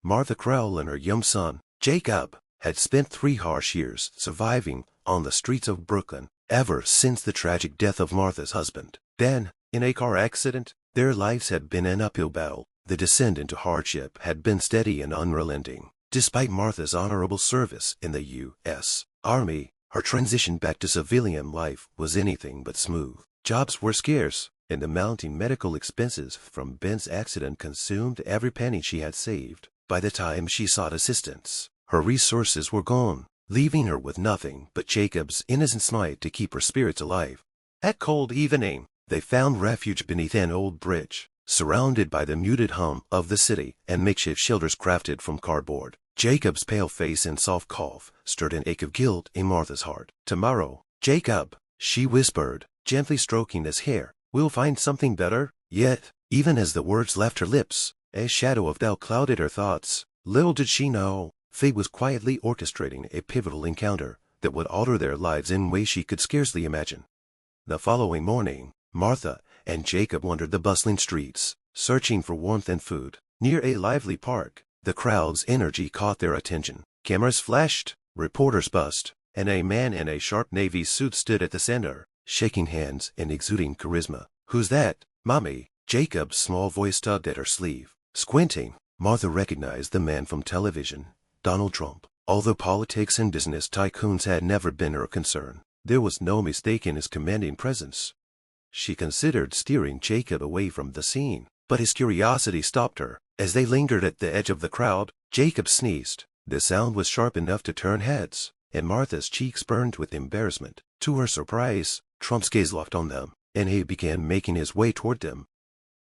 Martha Crowell and her young son, Jacob, had spent 3 harsh years surviving on the streets of Brooklyn ever since the tragic death of Martha's husband. Then, in a car accident, their lives had been an uphill battle. The descent into hardship had been steady and unrelenting. Despite Martha's honorable service in the U.S. Army, her transition back to civilian life was anything but smooth. Jobs were scarce, and the mounting medical expenses from Ben's accident consumed every penny she had saved. By the time she sought assistance, her resources were gone, leaving her with nothing but Jacob's innocent smile to keep her spirits alive. That cold evening, they found refuge beneath an old bridge, surrounded by the muted hum of the city and makeshift shelters crafted from cardboard. Jacob's pale face and soft cough stirred an ache of guilt in Martha's heart. "Tomorrow, Jacob," she whispered, gently stroking his hair, "we'll find something better." Yet, even as the words left her lips, a shadow of doubt clouded her thoughts. Little did she know, fate was quietly orchestrating a pivotal encounter that would alter their lives in ways she could scarcely imagine. The following morning, Martha and Jacob wandered the bustling streets, searching for warmth and food. Near a lively park, the crowd's energy caught their attention. Cameras flashed, reporters buzzed, and a man in a sharp navy suit stood at the center, shaking hands and exuding charisma. "Who's that, Mommy?" Jacob's small voice tugged at her sleeve. Squinting, Martha recognized the man from television, Donald Trump. Although politics and business tycoons had never been her concern, there was no mistaking his commanding presence. She considered steering Jacob away from the scene, but his curiosity stopped her. As they lingered at the edge of the crowd, Jacob sneezed. The sound was sharp enough to turn heads, and Martha's cheeks burned with embarrassment. To her surprise, Trump's gaze locked on them, and he began making his way toward them.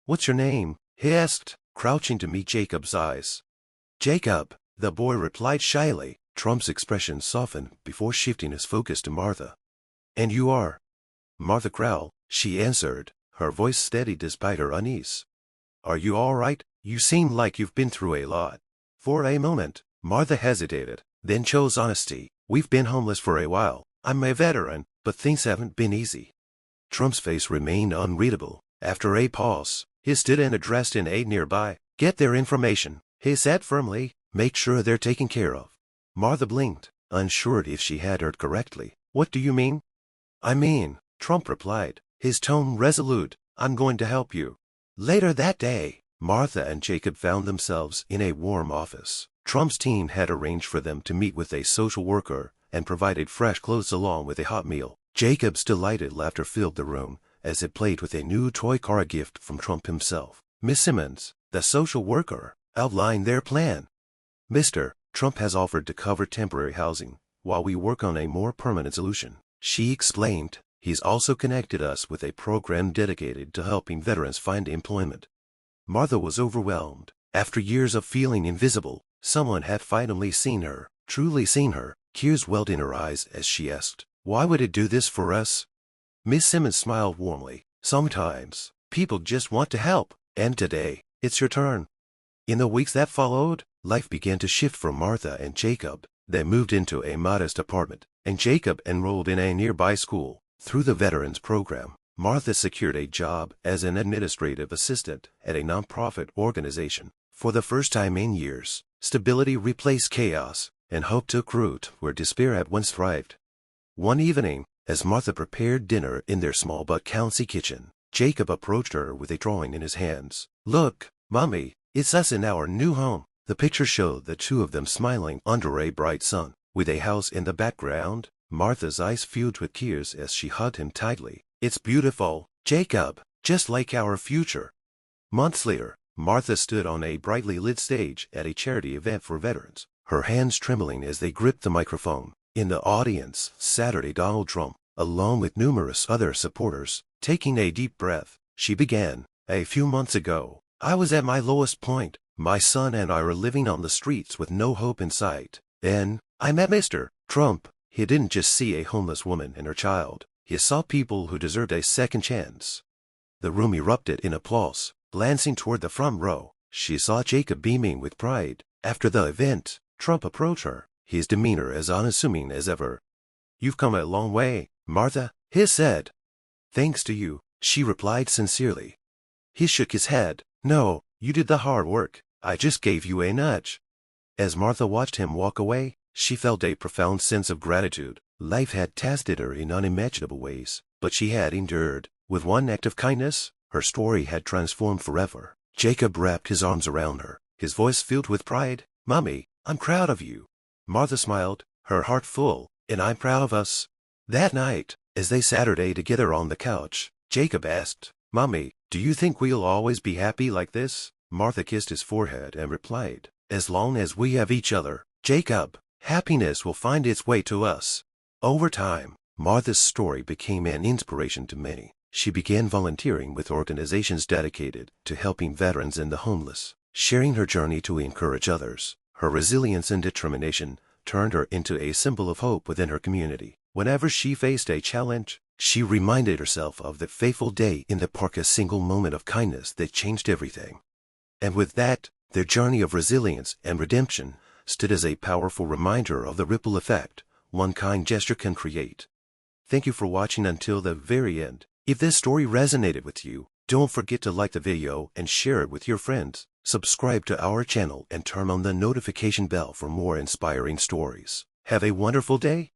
"What's your name?" he asked, crouching to meet Jacob's eyes. "Jacob," the boy replied shyly. Trump's expression softened before shifting his focus to Martha. "And you are?" "Martha Crowell," she answered, her voice steady despite her unease. "Are you all right? You seem like you've been through a lot." For a moment, Martha hesitated, then chose honesty. "We've been homeless for a while. I'm a veteran, but things haven't been easy." Trump's face remained unreadable. After a pause, he stood and addressed in a nearby. "Get their information," he said firmly. "Make sure they're taken care of." Martha blinked, unsure if she had heard correctly. "What do you mean?" "I mean," Trump replied, his tone resolute, "I'm going to help you." Later that day, Martha and Jacob found themselves in a warm office. Trump's team had arranged for them to meet with a social worker and provided fresh clothes along with a hot meal. Jacob's delighted laughter filled the room as it played with a new toy car gift from Trump himself. Miss Simmons, the social worker, outlined their plan. "Mr. Trump has offered to cover temporary housing while we work on a more permanent solution," she explained. "He's also connected us with a program dedicated to helping veterans find employment." Martha was overwhelmed. After years of feeling invisible, someone had finally seen her, truly seen her. Tears welled in her eyes as she asked, "Why would it do this for us?" Miss Simmons smiled warmly. "Sometimes, people just want to help, and today, it's your turn." In the weeks that followed, life began to shift for Martha and Jacob. They moved into a modest apartment, and Jacob enrolled in a nearby school. Through the Veterans Program, Martha secured a job as an administrative assistant at a nonprofit organization. For the first time in years, stability replaced chaos, and hope took root where despair had once thrived. One evening, as Martha prepared dinner in their small but cozy kitchen, Jacob approached her with a drawing in his hands. "Look, Mommy, it's us in our new home." The picture showed the two of them smiling under a bright sun, with a house in the background. Martha's eyes filled with tears as she hugged him tightly. "It's beautiful, Jacob, just like our future." Months later, Martha stood on a brightly lit stage at a charity event for veterans, her hands trembling as they gripped the microphone. In the audience sat Donald Trump, along with numerous other supporters. Taking a deep breath, she began, "A few months ago, I was at my lowest point. My son and I were living on the streets with no hope in sight. Then, I met Mr. Trump. He didn't just see a homeless woman and her child. He saw people who deserved a second chance." The room erupted in applause. Glancing toward the front row, she saw Jacob beaming with pride. After the event, Trump approached her, his demeanor as unassuming as ever. "You've come a long way, Martha," he said. "Thanks to you," she replied sincerely. He shook his head. "No, you did the hard work. I just gave you a nudge." As Martha watched him walk away, she felt a profound sense of gratitude. Life had tested her in unimaginable ways, but she had endured. With one act of kindness, her story had transformed forever. Jacob wrapped his arms around her, his voice filled with pride. "Mommy, I'm proud of you." Martha smiled, her heart full. "And I'm proud of us." That night, as they sat together on the couch, Jacob asked, "Mommy, do you think we'll always be happy like this?" Martha kissed his forehead and replied, "As long as we have each other, Jacob, happiness will find its way to us." Over time, Martha's story became an inspiration to many. She began volunteering with organizations dedicated to helping veterans and the homeless, sharing her journey to encourage others. Her resilience and determination turned her into a symbol of hope within her community. Whenever she faced a challenge, she reminded herself of the fateful day in the park, a single moment of kindness that changed everything. And with that, their journey of resilience and redemption stood as a powerful reminder of the ripple effect one kind gesture can create. Thank you for watching until the very end. If this story resonated with you, don't forget to like the video and share it with your friends. Subscribe to our channel and turn on the notification bell for more inspiring stories. Have a wonderful day.